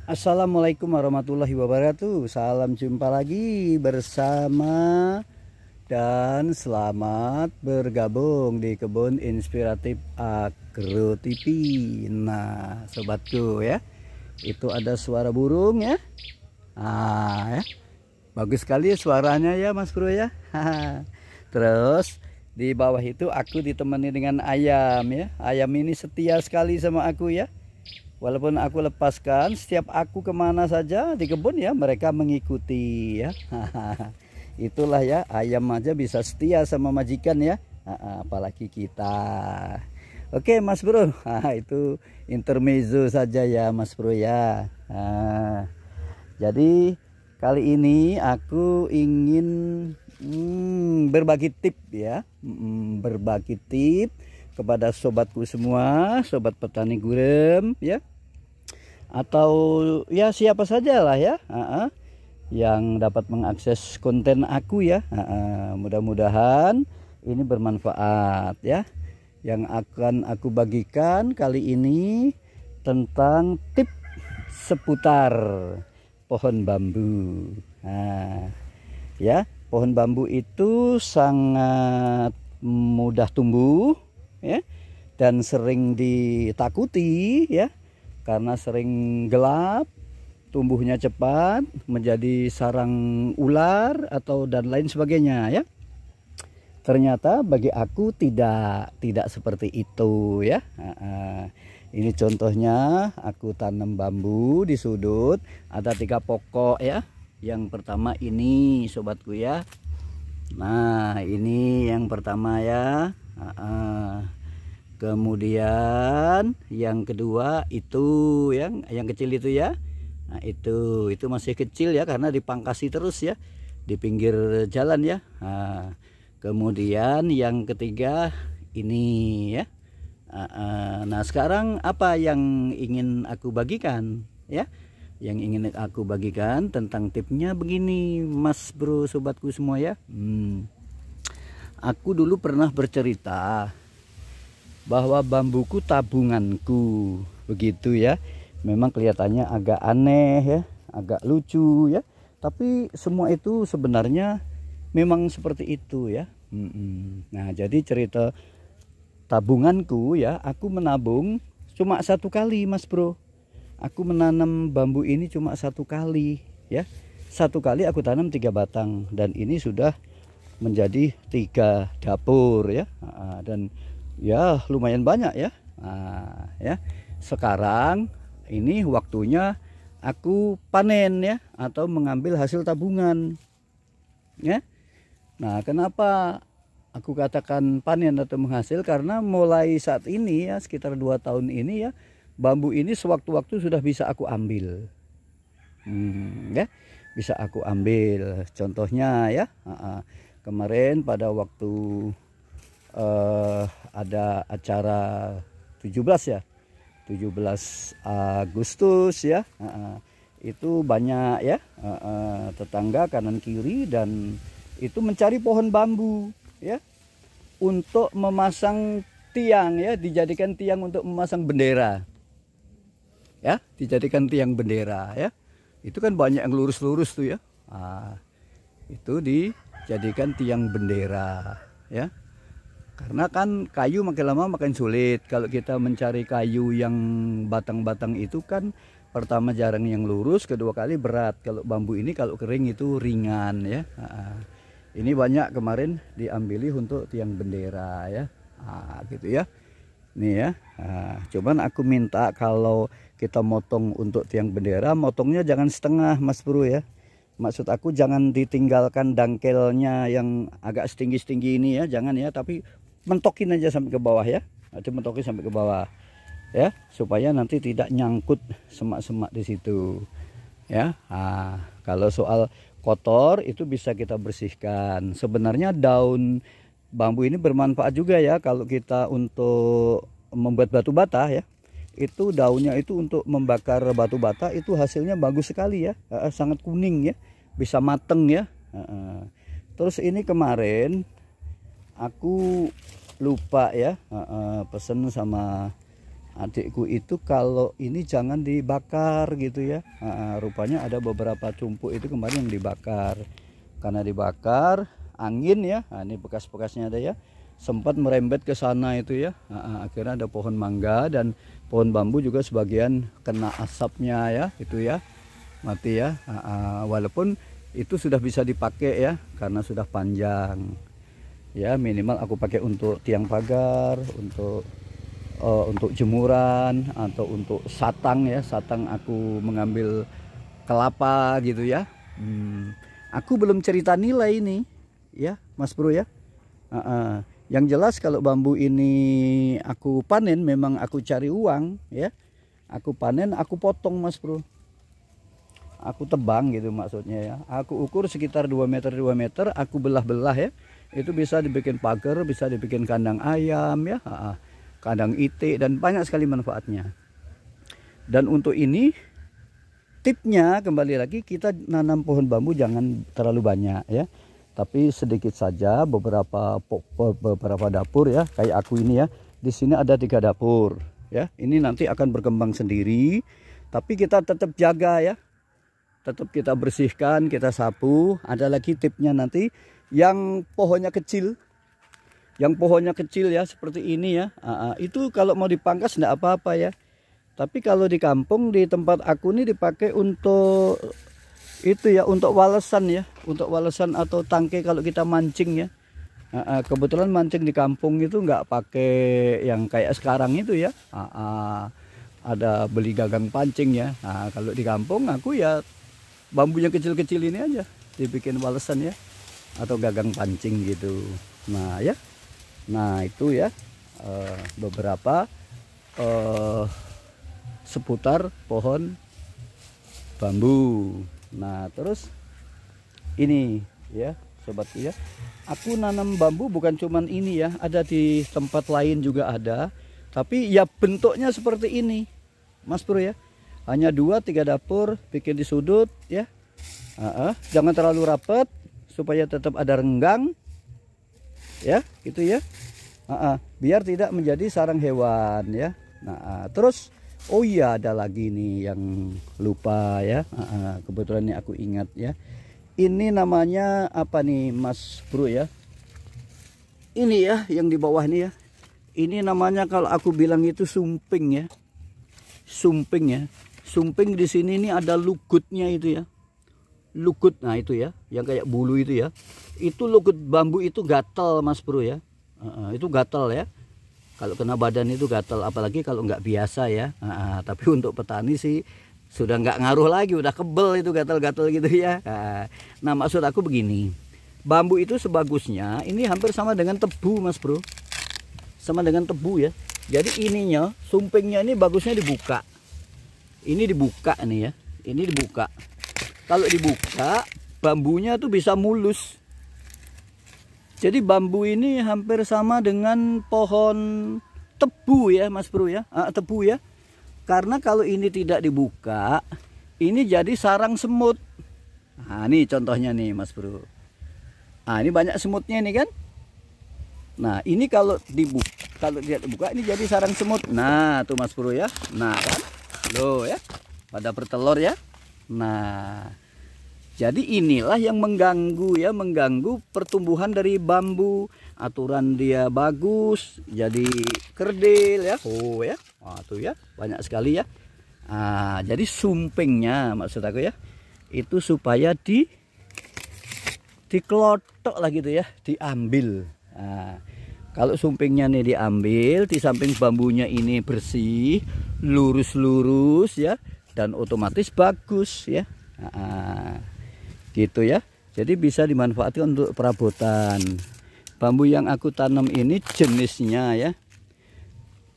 Assalamualaikum warahmatullahi wabarakatuh. Salam jumpa lagi bersama dan selamat bergabung di Kebun Inspiratif Agro TV. Nah, sobatku ya, itu ada suara burung ya. Ya. Bagus sekali suaranya ya Mas Bro ya. Terus di bawah itu aku ditemani dengan ayam ya. Ayam ini setia sekali sama aku ya. Walaupun aku lepaskan, setiap aku kemana saja di kebun ya mereka mengikuti ya. Itulah ya, ayam aja bisa setia sama majikan ya, apalagi kita. Oke Mas Bro, itu intermezzo saja ya Mas Bro ya. Jadi kali ini aku ingin berbagi tip ya, berbagi tip kepada sobatku semua, sobat petani gurem ya, atau ya siapa saja lah ya, yang dapat mengakses konten aku ya. Mudah-mudahan ini bermanfaat ya. Yang akan aku bagikan kali ini tentang tip seputar pohon bambu. Ya, pohon bambu itu sangat mudah tumbuh ya, dan sering ditakuti ya, karena sering gelap, tumbuhnya cepat, menjadi sarang ular atau dan lain sebagainya ya. Ternyata bagi aku tidak seperti itu ya. Ini contohnya aku tanam bambu di sudut, ada 3 pokok ya. Yang pertama ini sobatku ya. Nah, ini yang pertama ya. Kemudian yang kedua itu yang kecil itu ya. Nah, itu masih kecil ya karena dipangkasi terus ya di pinggir jalan ya. Kemudian yang ketiga ini ya. Nah, sekarang apa yang ingin aku bagikan ya? Yang ingin aku bagikan tentang tipnya begini Mas Bro, sobatku semua ya. Aku dulu pernah bercerita bahwa bambuku tabunganku, begitu ya. Memang kelihatannya agak aneh ya, agak lucu ya, tapi semua itu sebenarnya memang seperti itu ya. Nah, jadi cerita tabunganku ya, aku menabung cuma 1 kali Mas Bro. Aku menanam bambu ini cuma 1 kali ya. 1 kali aku tanam 3 batang dan ini sudah menjadi 3 dapur ya. Dan ya lumayan banyak ya. Ya sekarang ini waktunya aku panen ya, atau mengambil hasil tabungan ya. Nah, kenapa aku katakan panen atau menghasil? Karena mulai saat ini ya, sekitar 2 tahun ini ya, bambu ini sewaktu-waktu sudah bisa aku ambil. Ya, bisa aku ambil. Contohnya ya, kemarin pada waktu ada acara 17 ya, 17 Agustus ya, itu banyak ya tetangga kanan kiri dan itu mencari pohon bambu ya untuk memasang tiang ya, dijadikan tiang untuk memasang bendera ya, dijadikan tiang bendera ya. Itu kan banyak yang lurus-lurus tuh ya. Itu dijadikan tiang bendera ya. Karena kan kayu makin lama makin sulit. Kalau kita mencari kayu yang batang-batang itu kan pertama jarang yang lurus, kedua kali berat. Kalau bambu ini kalau kering itu ringan ya. Ini banyak kemarin diambili untuk tiang bendera ya. Gitu ya. Nih ya. Cuman aku minta kalau kita motong untuk tiang bendera, motongnya jangan setengah Mas Bro ya. Maksud aku jangan ditinggalkan dangkelnya yang agak setinggi-setinggi ini ya, jangan ya, tapi mentokin aja sampai ke bawah ya. Mentokin sampai ke bawah ya, supaya nanti tidak nyangkut semak-semak di situ ya. Kalau soal kotor itu bisa kita bersihkan. Sebenarnya daun bambu ini bermanfaat juga ya kalau kita untuk membuat batu bata ya. Itu daunnya itu untuk membakar batu bata itu hasilnya bagus sekali ya, sangat kuning ya, bisa mateng ya. Terus ini kemarin aku lupa ya, pesen sama adikku itu kalau ini jangan dibakar gitu ya. Rupanya ada beberapa cumpuk itu kemarin yang dibakar. Karena dibakar angin ya, ini bekas-bekasnya ada ya, sempat merembet ke sana itu ya. Akhirnya ada pohon mangga dan pohon bambu juga sebagian kena asapnya ya, itu ya, mati ya. Walaupun itu sudah bisa dipakai ya, karena sudah panjang ya. Minimal aku pakai untuk tiang pagar, untuk jemuran atau untuk satang ya. Satang aku mengambil kelapa gitu ya. Aku belum cerita nilai ini ya Mas Bro ya. Yang jelas kalau bambu ini aku panen, memang aku cari uang ya. Aku panen, aku potong Mas Bro, aku tebang gitu maksudnya ya. Aku ukur sekitar 2 meter 2 meter, aku belah-belah ya. Itu bisa dibikin pagar, bisa dibikin kandang ayam ya, kandang itik, dan banyak sekali manfaatnya. Dan untuk ini tipnya kembali lagi, kita nanam pohon bambu jangan terlalu banyak ya, tapi sedikit saja, beberapa dapur ya. Kayak aku ini ya, di sini ada 3 dapur ya. Ini nanti akan berkembang sendiri, tapi kita tetap jaga ya, tetap kita bersihkan, kita sapu. Ada lagi tipnya nanti, yang pohonnya kecil, ya seperti ini ya, itu kalau mau dipangkas enggak apa-apa ya. Tapi kalau di kampung, di tempat aku ini dipakai untuk itu ya, untuk walesan ya, untuk walesan atau tangkai kalau kita mancing ya. Kebetulan mancing di kampung itu nggak pakai yang kayak sekarang itu ya. Ada beli gagang pancing ya. Kalau di kampung aku ya bambunya kecil-kecil ini aja dibikin walesan ya, atau gagang pancing gitu. Nah ya, nah itu ya beberapa seputar pohon bambu. Nah terus ini ya sobatku ya, aku nanam bambu bukan cuman ini ya, ada di tempat lain juga ada, tapi ya bentuknya seperti ini Mas Bro ya. Hanya 2-3 dapur, bikin di sudut ya. Jangan terlalu rapat supaya tetap ada renggang ya, gitu ya. Biar tidak menjadi sarang hewan ya. Nah terus oh iya, ada lagi nih yang lupa ya. Kebetulan ini aku ingat ya. Ini namanya apa nih Mas Bro ya? Ini ya yang di bawah ini ya. Ini namanya kalau aku bilang itu sumping ya. Sumping ya. Sumping di sini ini ada lugutnya itu ya. Lugut, nah itu ya, yang kayak bulu itu ya. Itu lugut bambu itu gatal Mas Bro ya. Itu gatal ya. Kalau kena badan itu gatal, apalagi kalau nggak biasa ya. Tapi untuk petani sih sudah nggak ngaruh lagi, udah kebel itu gatal-gatal gitu ya. Nah maksud aku begini, bambu itu sebagusnya ini hampir sama dengan tebu Mas Bro, sama dengan tebu ya. Jadi ininya, sumpingnya ini bagusnya dibuka. Ini dibuka nih ya, ini dibuka. Kalau dibuka, bambunya tuh bisa mulus. Jadi bambu ini hampir sama dengan pohon tebu ya Mas Bro ya, tebu ya. Karena kalau ini tidak dibuka, ini jadi sarang semut. Nah ini contohnya nih Mas Bro. Nah ini banyak semutnya ini kan. Nah ini kalau dibuka, kalau tidak dibuka ini jadi sarang semut. Nah tuh Mas Bro ya. Nah kan, loh ya, pada bertelur ya. Nah jadi inilah yang mengganggu ya, mengganggu pertumbuhan dari bambu. Aturan dia bagus, jadi kerdil ya. Oh ya, tuh ya, banyak sekali ya. Jadi sumpingnya maksud aku ya, itu supaya dikelotok lah gitu ya, diambil. Kalau sumpingnya nih diambil, di samping bambunya ini bersih, lurus-lurus ya, dan otomatis bagus ya. Gitu ya. Jadi bisa dimanfaatkan untuk perabotan. Bambu yang aku tanam ini jenisnya ya,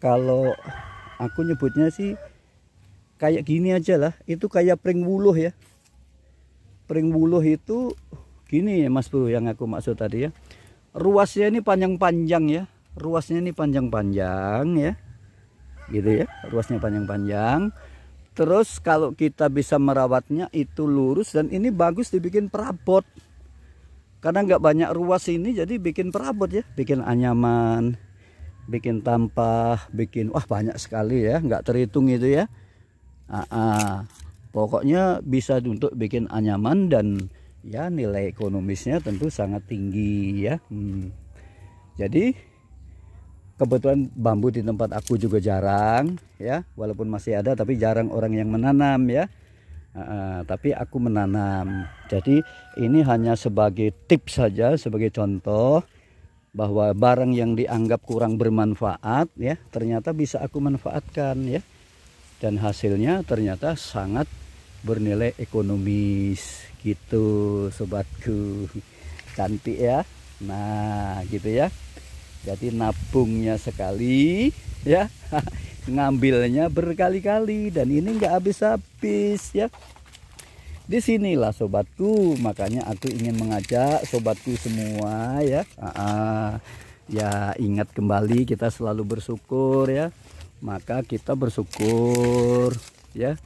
kalau aku nyebutnya sih kayak gini aja lah, itu kayak pring wuluh ya. Pring wuluh itu gini ya Mas Bro, yang aku maksud tadi ya. Ruasnya ini panjang-panjang ya, ruasnya ini panjang-panjang ya, gitu ya, ruasnya panjang-panjang. Terus kalau kita bisa merawatnya itu lurus, dan ini bagus dibikin perabot. Karena nggak banyak ruas ini, jadi bikin perabot ya, bikin anyaman, bikin tampah, bikin wah banyak sekali ya, nggak terhitung itu ya. Pokoknya bisa untuk bikin anyaman dan ya nilai ekonomisnya tentu sangat tinggi ya. Jadi kebetulan bambu di tempat aku juga jarang ya, walaupun masih ada tapi jarang orang yang menanam ya. Tapi aku menanam. Jadi ini hanya sebagai tips saja, sebagai contoh bahwa barang yang dianggap kurang bermanfaat ya ternyata bisa aku manfaatkan ya, dan hasilnya ternyata sangat bernilai ekonomis gitu sobatku. Cantik ya. Nah gitu ya, jadi nabungnya sekali ya ngambilnya berkali-kali dan ini nggak habis-habis ya. Disinilah sobatku, makanya aku ingin mengajak sobatku semua ya, ya ingat kembali kita selalu bersyukur ya. Maka kita bersyukur ya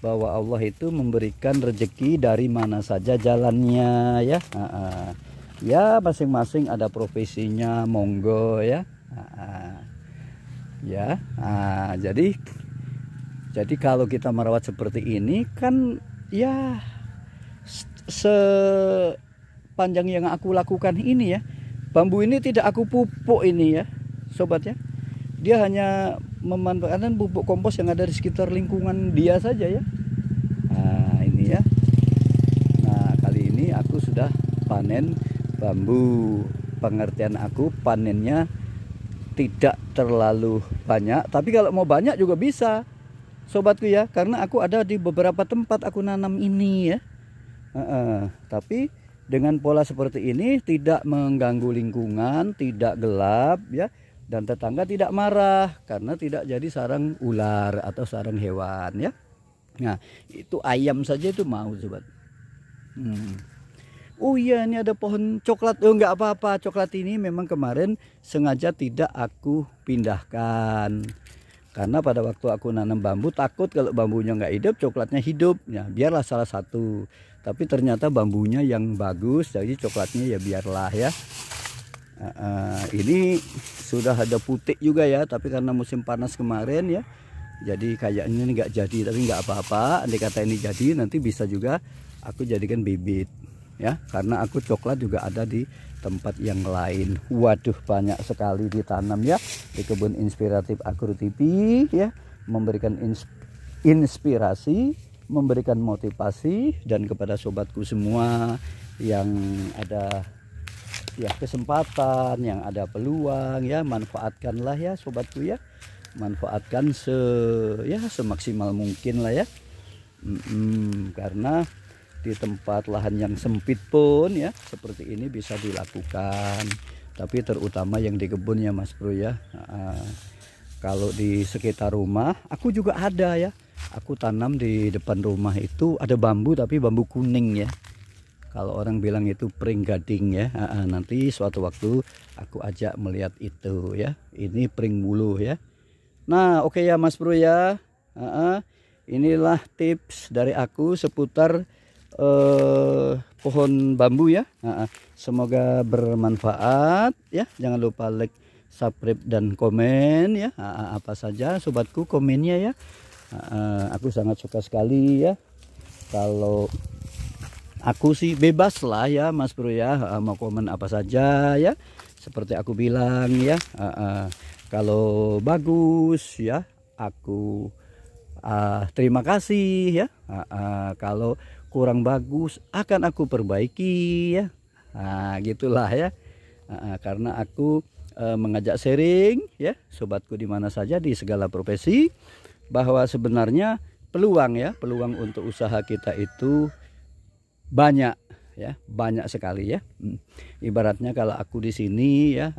bahwa Allah itu memberikan rezeki dari mana saja jalannya ya. Ya masing-masing ada profesinya, monggo ya. Ya, jadi kalau kita merawat seperti ini kan ya sepanjang yang aku lakukan ini ya, bambu ini tidak aku pupuk ini ya sobat ya, dia hanya memanfaatkan pupuk kompos yang ada di sekitar lingkungan dia saja ya. Nah ini ya, nah kali ini aku sudah panen bambu. Pengertian aku panennya tidak terlalu banyak, tapi kalau mau banyak juga bisa sobatku ya, karena aku ada di beberapa tempat aku nanam ini ya. Tapi dengan pola seperti ini tidak mengganggu lingkungan, tidak gelap ya, dan tetangga tidak marah karena tidak jadi sarang ular atau sarang hewan ya. Nah itu ayam saja itu mau sobat. Oh iya, ini ada pohon coklat. Oh nggak apa-apa, coklat ini memang kemarin sengaja tidak aku pindahkan. Karena pada waktu aku nanam bambu takut kalau bambunya nggak hidup, coklatnya hidup. Ya biarlah salah satu. Tapi ternyata bambunya yang bagus, jadi coklatnya ya biarlah ya. Ini sudah ada putik juga ya, tapi karena musim panas kemarin ya, jadi kayaknya ini nggak jadi. Tapi nggak apa-apa, andai kata ini jadi nanti bisa juga aku jadikan bibit ya, karena aku coklat juga ada di tempat yang lain. Waduh banyak sekali ditanam ya di kebun inspiratif Agro TV ya, memberikan inspirasi, memberikan motivasi, dan kepada sobatku semua yang ada ya kesempatan, yang ada peluang ya, manfaatkanlah ya sobatku ya, manfaatkan semaksimal mungkin lah ya. Karena di tempat lahan yang sempit pun ya seperti ini bisa dilakukan, tapi terutama yang di kebun ya Mas Bro ya. Kalau di sekitar rumah aku juga ada ya, aku tanam di depan rumah itu ada bambu, tapi bambu kuning ya, kalau orang bilang itu pring gading ya. Nanti suatu waktu aku ajak melihat itu ya, ini pring bulu ya. Nah oke ya Mas Bro ya, inilah tips dari aku seputar pohon bambu ya. Semoga bermanfaat ya. Jangan lupa like, subscribe, dan komen ya. Apa saja sobatku komennya ya. Aku sangat suka sekali ya. Kalau aku sih bebas lah ya Mas Bro ya, mau komen apa saja ya. Seperti aku bilang ya, kalau bagus ya aku terima kasih ya. Kalau kurang bagus akan aku perbaiki ya. Gitulah ya. Karena aku mengajak sharing ya sobatku di mana saja di segala profesi, bahwa sebenarnya peluang ya, peluang untuk usaha kita itu banyak ya, banyak sekali ya. Ibaratnya kalau aku di sini ya,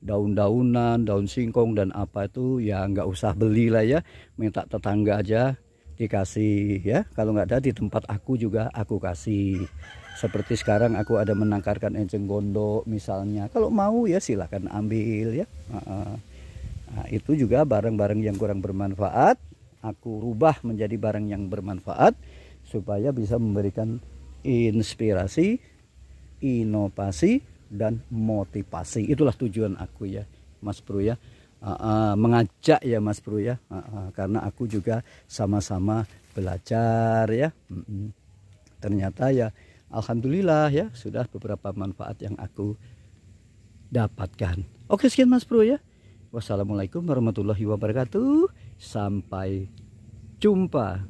daun-daunan, daun singkong dan apa itu ya nggak usah belilah ya, minta tetangga aja dikasih ya. Kalau nggak ada di tempat aku juga aku kasih. Seperti sekarang aku ada menangkarkan enceng gondok misalnya, kalau mau ya silahkan ambil ya. Itu juga barang-barang yang kurang bermanfaat aku rubah menjadi barang yang bermanfaat supaya bisa memberikan inspirasi, inovasi, dan motivasi. Itulah tujuan aku ya. Mas Bro ya. Mengajak ya Mas Bro ya. Karena aku juga sama-sama belajar ya. Ternyata ya alhamdulillah ya sudah beberapa manfaat yang aku dapatkan. Oke, sekian Mas Bro ya. Wassalamualaikum warahmatullahi wabarakatuh. Sampai jumpa.